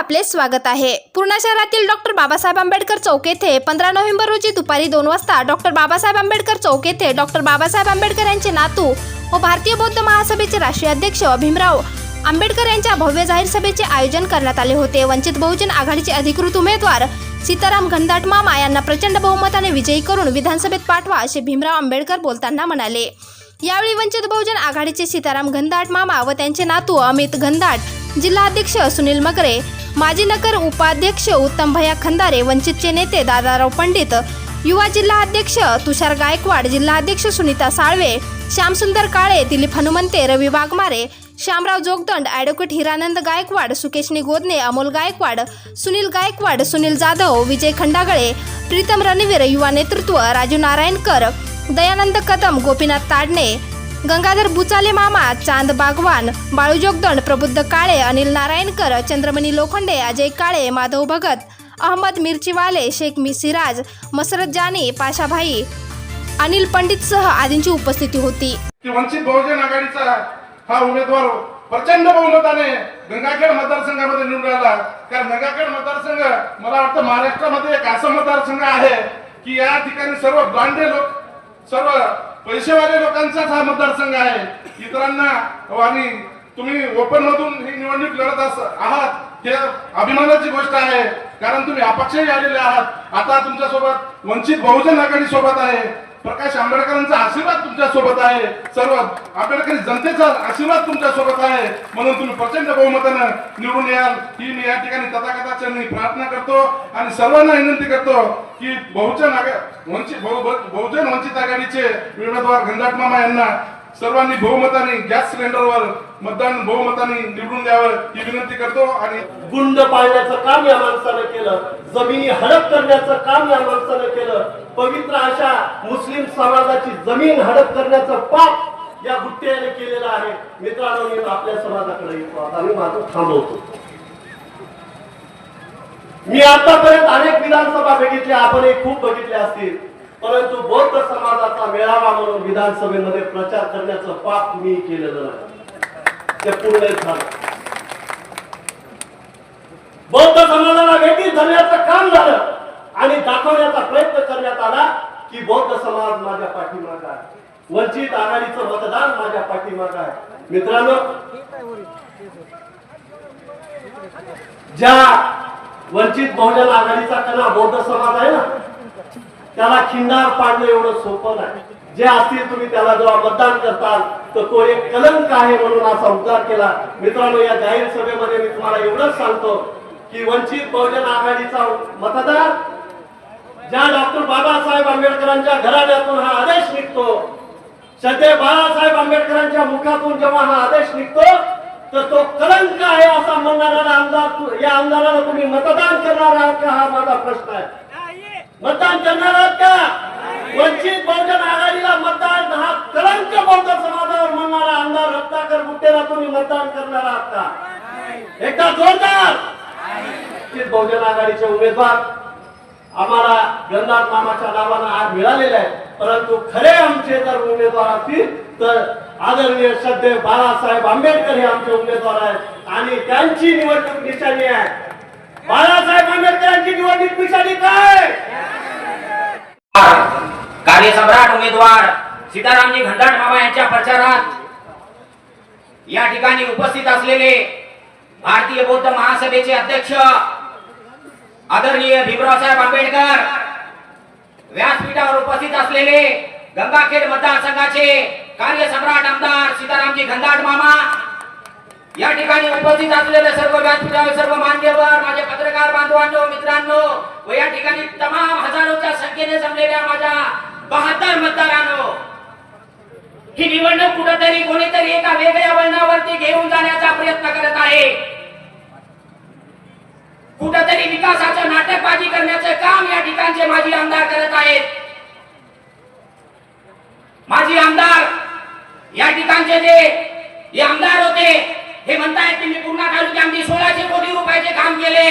आपले स्वागत आहे। पूर्णा शहरातील डॉक्टर बाबासाहेब आंबेडकर चौक येथे 15 नोव्हेंबर रोजी दुपारी 2 वाजता डॉक्टर बाबासाहेब आंबेडकर चौक येथे डॉक्टर बाबासाहेब आंबेडकर यांचे नातू व भारतीय बौद्ध महासभेचे राष्ट्रीय अध्यक्ष भीमराव आंबेडकर यांच्या भव्य जाहीर सभेचे आयोजन करण्यात आले होते। वंचित बहुजन आघाडीचे अधिकृत उमेदवार सीताराम घनदाट मामा यांना प्रचंड बहुमताने विजयी करून विधानसभेत पाठवा असे भीमराव आंबेडकर बोलताना म्हणाले। यावेळी वंचित बहुजन आघाडीचे सीताराम घनदाट मामा व त्यांचे नातू अमित घनदाट, जिल्हाध्यक्ष सुनील मगरे, माजी नगर उपाध्यक्ष उत्तम भैया खंदारे, वंचितचे नेते दादाराव पंडित, युवा जिल्हाध्यक्ष तुषार गायकवाड, जिल्हाध्यक्ष सुनीता साळवे, श्यामसुंदर काळे, दिलीप हनुमंते, रवी वाघमारे, श्यामराव जोगदंड, ॲडव्होकेट हिरानंद गायकवाड, सुकेशनी गोदने, अमोल गायकवाड, सुनील गायकवाड, सुनील जाधव, विजय खंडागळे, प्रीतम रणवीर, युवा नेतृत्व, राजू नारायणकर, दयानंद कदम, गोपीनाथ ताडणे, गंगाधर बुचाले मामा, चांद बागवान, बाळू जोगदंड, प्रबुद्ध काळे, अनिल नारायणकर, चंद्रमणी लोखंडे, अजय काळे, माधव भगत, अहमद मिरचीवाले, शेख सिराज, मसरत जानी, पाशाभाई, अनिल पंडितसह आदींची उपस्थिती होती। वंचित बहुजन आघाडीचा हा उमेदवार प्रचंड बहुमताने गंगाखेड मतदारसंघामध्ये निवडून आला। कारण गंगाखेड मतदारसंघ मला वाटतं महाराष्ट्रामध्ये एक असा मतदारसंघ आहे की या ठिकाणी सर्व ब्रांडेड लोक, सर्व पैसेवाले लोकांचाच हा मतदारसंघ आहे। इतरांना आणि तुम्ही ओपन मधून ही निवडणूक लढत आहात हे अभिमानाची गोष्ट आहे। कारण तुम्ही अपक्षही आलेले आहात। आता तुमच्या सोबत वंचित बहुजन आघाडी सोबत आहे, प्रकाश आंबेडकरांचा आशीर्वाद तुमच्या सोबत आहे, सर्व आंबेडकरी जनतेचा आशीर्वाद तुमच्या सोबत आहे, म्हणून तुम्ही प्रचंड बहुमताने निवडून याल ही मी या ठिकाणी तथागताचरणी प्रार्थना करतो आणि सर्वांना विनंती करतो की बहुजन वंचित आघाडीचे उमेदवार घनदाट मामा यांना सर्वांनी बहुमताने गॅस सिलेंडरवर मतदान बहुमताने निवडून द्यावं ही विनंती करतो। आणि गुंड पाळण्याचं काम या माणसानं केलं, जमिनी हडप करण्याचं काम या माणसानं केलं, पवित्र अशा मुस्लिम समाजाची जमीन हडप करण्याचं पाप या गुट्ट्याने केलेलं आहे। मित्रांनो, मी आपल्या समाजाकडे येतो, आता मी माझं थांबवतो। मी आतापर्यंत अनेक विधानसभा बघितल्या, आपण खूप बघितल्या असतील, परंतु बौद्ध समाजाचा मेळावा म्हणून विधानसभेमध्ये प्रचार करण्याचं पाप मी केलेलं नाही, ते पूर्ण झालं। बौद्ध समाजाला वेगळी धरण्याचं काम झालं आणि दाखवण्याचा प्रयत्न करण्यात आला की बौद्ध समाज माझ्या पाठीमागे आहे, वंचित आघाडीचं मतदान माझ्या पाठीमागे आहे। मित्रांनो, ज्या वंचित बहुजन आघाडीचा कणा बौद्ध समाज आहे ना, त्याला खिंडार पाडणं एवढं सोपं नाही। जे असतील तुम्ही त्याला जेव्हा मतदान करताल तर तो एक कलंक आहे म्हणून असा उद्धार केला। मित्रांनो, या जाहीर सभेमध्ये मी तुम्हाला एवढंच सांगतो की वंचित बहुजन आघाडीचा मतदार ज्या डॉक्टर बाबासाहेब आंबेडकरांच्या घराण्यातून हा आदेश निघतो, सध्या बाळासाहेब आंबेडकरांच्या मुखातून जेव्हा हा आदेश निघतो तर तो कलंक आहे असा म्हणणारा आमदार, या आमदाराला तुम्ही मतदान करणार आहात का, हा माझा प्रश्न आहे। मतदान करणार आहात का? वंचित बहुजन आघाडीला मतदान हा कलंक बौद्ध समाजावर म्हणणारा आमदार रत्नाकर गुट्टेला तुम्ही मतदान करणार आहात का? एकदा जोरदार। वंचित बहुजन आघाडीचे उमेदवार आम्हाला घनदाट मामाच्या नावानं आज मिळालेले आहे, परंतु खरे आमचे जर उमेदवार असतील तर आदरणीय श्रद्धेय बाळासाहेब आंबेडकर हे आमचे उमेदवार आहेत आणि त्यांची निवडणूक निशाणी आहे। बाळासाहेब आंबेडकरांची निवडणूक निशाणी काय? कार्यसम्राट उमेदवार सीतारामजी घनदाट मामा यांच्या प्रचारात या ठिकाणी उपस्थित असलेले भारतीय बौद्ध महासभेचे अध्यक्ष आदरणीय भीमराव साहेब आंबेडकर, व्यासपीठावर उपस्थित असलेले गंगाखेड मतदारसंघाचे कार्यसम्राट आमदार सीतारामजी घनदाट मामा, या ठिकाणी उपस्थित असलेले सर्व व्यासपीठावर सर्व मान्यवर, माझे पत्रकार बांधवांनो, मित्रांनो व या ठिकाणी तमाम हजारोच्या संख्येने जमलेल्या माझ्या 72 मतदारांनो, ही निवडणूक कुठेतरी कोणीतरी एका वेगळ्या वळणावरती घेऊन जाण्याचा प्रयत्न करत आहे। कुठेतरी विकासाचं नाटकबाजी करण्याचं काम या ठिकाणचे माजी आमदार करत आहेत। माजी आमदार या ठिकाणचे जे आमदार होते हे म्हणतायत की मी पूर्णा तालुक्यामध्ये 1600 कोटी रुपयाचे काम केले।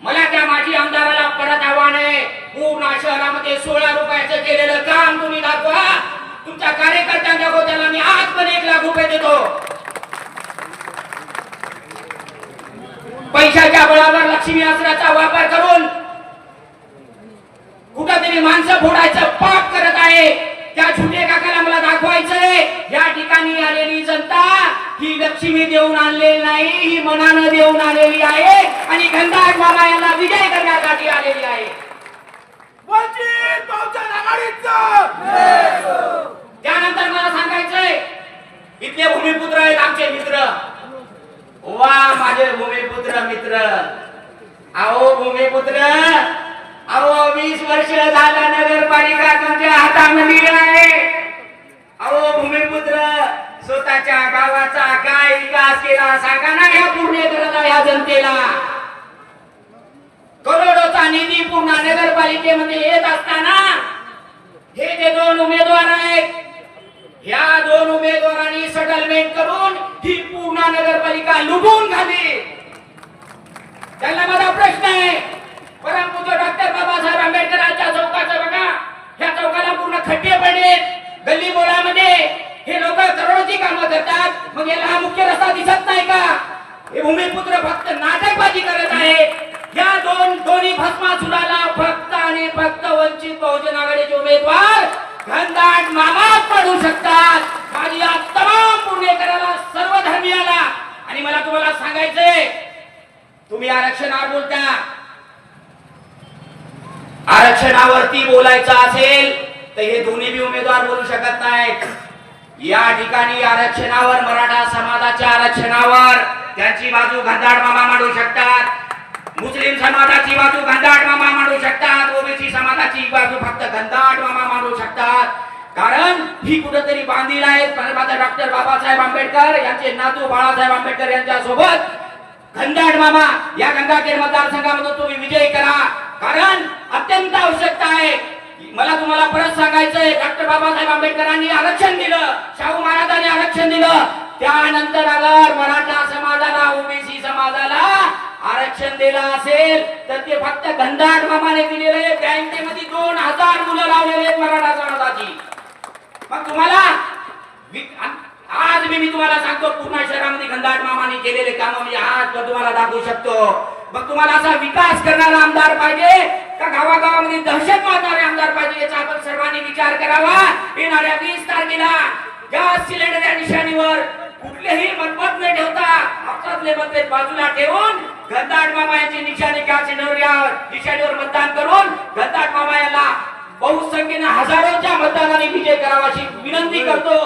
मला त्या माजी आमदाराला परत आव्हान आहे, पूर्णा शहरामध्ये 16 रुपयाचं केलेलं काम तुम्ही दाखवा, तुमच्या कार्यकर्त्यांच्या गोत्याला मी आज पण 1 लाख रुपये देतो। लक्ष्मी अस्त्राचा वापर करून कुठेतरी माणसं फोडायचं पाप करत आहे. त्या छोटे काकाला मला दाखवायचंय, या ठिकाणी आलेली जनता ही लक्ष्मी देऊन आणलेली नाही, ही मनानं देऊन आलेली आहे आणि घनदाट मामा यांना विजय करण्यासाठी आलेली आहे. वंचित बहुजन आघाडीचा त्यानंतर मला सांगायचंय, इथले भूमिपुत्र आहेत आमचे मित्र. वा माझे भूमिपुत्र मित्र, अहो भूमिपुत्र, अहो 20 वर्ष झालं नगरपालिका तुमच्या हातामध्ये आहे. अहो भूमिपुत्र, स्वतःच्या गावाचा काय विकास केला सांगा ना या पुणेकरांना, या जनतेला. करोडोचा निधी पूर्ण नगरपालिकेमध्ये येत असताना हे जे 2 उमेदवार आहेत, ह्या 2 उमेदवारांनी सेटलमेंट करून ही पूर्ण नगरपालिका लुटून खाली. त्यांना माझा प्रश्न आहे, परमपूज्य डॉक्टर बाबासाहेब आंबेडकरांच्या चौकाचं बघा, ह्या चौकाला पूर्ण खड्डे पडले, गल्ली बोळामध्ये हे लोक करोडोची कामं करतात, मग याला हा मुख्य रस्ता दिसत नाही का? हे भूमिपुत्र फक्त नाटकबाजी करत आहे. या दोन्ही भस्मासुराला फक्त आणि फक्त वंचित बहुजन आघाडीचे उमेदवार घनदाट मामाच पडू शकतात. माझी या तमाम पुणेकराला, सर्व धर्मीयाला, आणि मला तुम्हाला सांगायचंय, तुम्ही आरक्षणावर बोलता, आरक्षणावरती बोलायचं असेल तर हे दोन्ही बी उमेदवार बोलू शकत नाहीत. या ठिकाणी आरक्षणावर, मराठा समाजाच्या आरक्षणावर त्यांची बाजू घनदाट मामा मांडू शकतात, मुस्लिम समाजाची बाजू घनदाट मामा मांडू शकतात, ओबीसी समाजाची बाजू फक्त घनदाट मामा मांडू शकतात. कारण ही कुठेतरी बांधील आहेत. डॉक्टर बाबासाहेब आंबेडकर यांचे नातू बाळासाहेब आंबेडकर यांच्या सोबत घनदाट मामा या गंगाखेड मतदारसंघामधून तुम्ही विजय करा, कारण अत्यंत आवश्यकता आहे. मला तुम्हाला परत सांगायचंय, डॉक्टर बाबासाहेब आंबेडकरांनी आरक्षण दिलं, शाहू महाराजांनी आरक्षण दिलं, त्यानंतर अगर मराठा समाजाला, ओबीसी समाजाला आरक्षण दिलं असेल तर ते फक्त घनदाट मामाने दिलेले. बँकेमध्ये 2000 मुलं लावलेले आहेत मराठा समाजाची. मग तुम्हाला आज मी तुम्हाला सांगतो, पूर्ण शहरामध्ये घनदाट मामाने केलेले काम मी आज तुम्हाला दाखवू शकतो. मग तुम्हाला असा विकास करणारा आमदार पाहिजे का गावागावामध्ये दहशत मारणारे आमदार पाहिजे, याचा आपण सर्वांनी विचार करावा. येणाऱ्या 20 तारखेला गॅस सिलेंडर या निशाणीवर कुठलेही मतभेद न ठेवता आपसातले मतभेद बाजूला ठेवून घनदाट मामा यांची निशाणी गॅस सिलेंडरवर निशाणीवर मतदान करून घनदाट मामा यांना बहुसंख्येने हजारोच्या मतदानाने विजय करावा अशी विनंती करतो.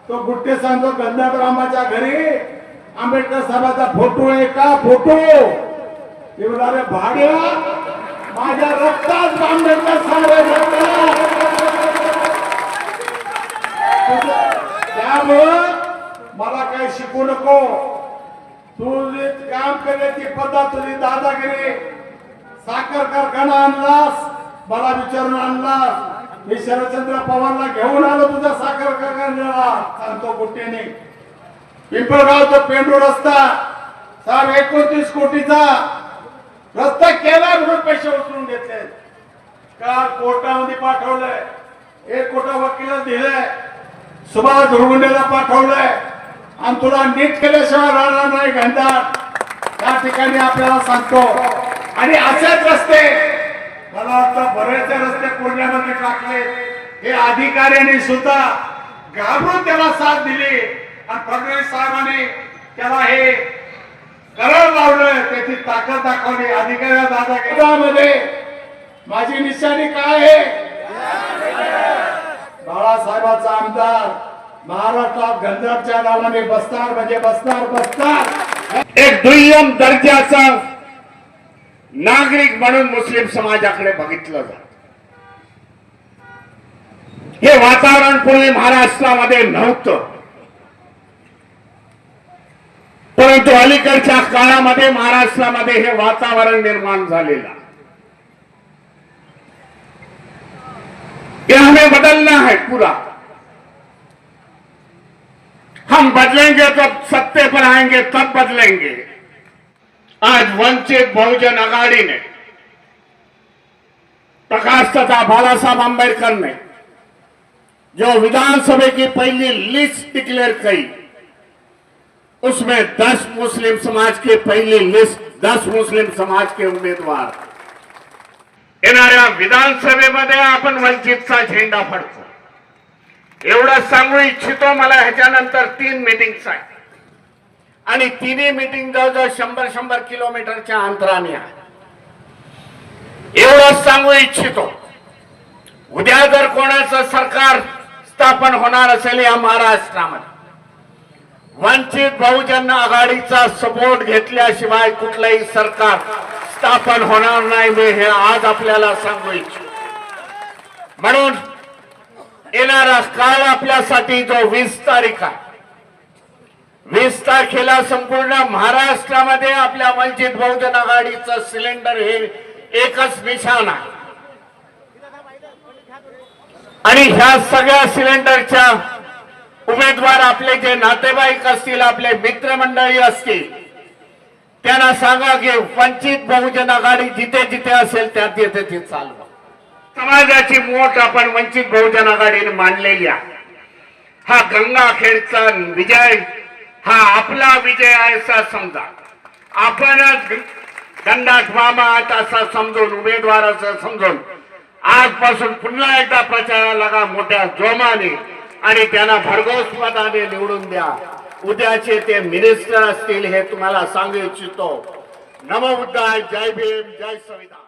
तो गुट्टे सांगतो, घनदाट मामाच्या घरी आंबेडकर साहेबांचा फोटो आहे का? फोटो एवढा भाड्या माझ्या रक्तात आंबेडकर साहेब. त्यामुळं मला काही शिकू नको. तुझे काम करण्याची पद्धत, तुझी दादागिरी, साखर कारखाना आणलास, मला विचारून आणलास. मी शरदचंद्र पवारला घेऊन आलो तुझ्या साखर कारखान्याला, सांगतो गुट्टेने. पिंपळगावचा पेंडू रस्ता 29 कोटीचा रस्ता केला म्हणून पैसे उचलून घेतले. काल कोर्टामध्ये पाठवलंय, 1 कोटी वकिला दिलंय, सुभाष धुरगुंडेला पाठवलंय, आणि तुला नीट केल्याशिवाय राहणार नाही घनदाट. त्या ठिकाणी आपल्याला सांगतो. आणि असेच रस्ते मला वाटतं बरेचसे रस्ते पुण्यामध्ये टाकले. हे अधिकाऱ्यांनी सुद्धा घाबरून त्याला साथ दिली आणि फडणवीस साहेबांनी त्याला हे करार लावलं, त्याची ताकद दाखवली. अधिकारी दादागिरीमध्ये माझी निशाणी काय आहे? बाळासाहेबांचा आमदार, महाराष्ट्रात घनदाटच्या नावाने बसणार म्हणजे बसणार. एक दुय्यम दर्जाचा नागरिक म्हणून मुस्लिम समाजाकडे बघितलं जात. हे वातावरण पूर्वी महाराष्ट्रामध्ये नव्हतं, परंतु अलीकडच्या काळामध्ये महाराष्ट्रामध्ये हे वातावरण निर्माण झालेलं. ये हमें बदलना है पूरा. हम बदलेंगे तो सत्ते पर आएंगे, तब बदलेंगे. आज वंचित बहुजन आघाड़ी ने, प्रकाश तथा बाला साहब आंबेडकर ने जो विधानसभा की पहली लिस्ट डिक्लेयर की, उसमें 10 मुस्लिम समाज की पहली लिस्ट 10 मुस्लिम समाज के उमेदवार येणाऱ्या विधानसभेमध्ये आपण वंचितचा झेंडा फडकू एवढं सांगू इच्छितो. मला ह्याच्यानंतर 3 मीटिंग्स आहेत आणि तिन्ही मीटिंग जवळजवळ 100 किलोमीटरच्या अंतराने आहे. एवढं सांगू इच्छितो, उद्या जर कोणाचं सरकार स्थापन होणार असेल या महाराष्ट्रामध्ये, वंचित बहुजन आघाडीचा सपोर्ट घेतल्याशिवाय कुठलंही सरकार स्थापन होणार नाही. मी हे आज आपल्याला सांगू इच्छितो. म्हणून येणारा काळ आपल्यासाठी जो 20 तारीख आहे, 20 तारखेला संपूर्ण महाराष्ट्रामध्ये आपल्या वंचित बहुजन आघाडीचं सिलेंडर हे एकच निशाण आहे आणि ह्या सगळ्या सिलेंडरच्या उमेदवार आपले जे नातेवाईक असतील, आपले मित्रमंडळी असतील, त्यांना सांगा की वंचित बहुजन आघाडी जिथे जिथे असेल त्या तिथे ती चालवा. समाजाची मोठ आपण वंचित बहुजन आघाडीने मांडलेली आहे. हा गंगाखेडचा विजय हा आपला विजय आहे असा समजा. आपणच दंडात मामा असा समजून, उमेदवार असं समजून आजपासून पुन्हा एकदा प्रचाराला लागा मोठ्या जोमाने आणि त्यांना भरघोस मताने निवडून द्या. उद्याचे ते मिनिस्टर असतील हे तुम्हाला सांगू इच्छितो. नमो बुद्धाय, जय भीम, जय संविधान.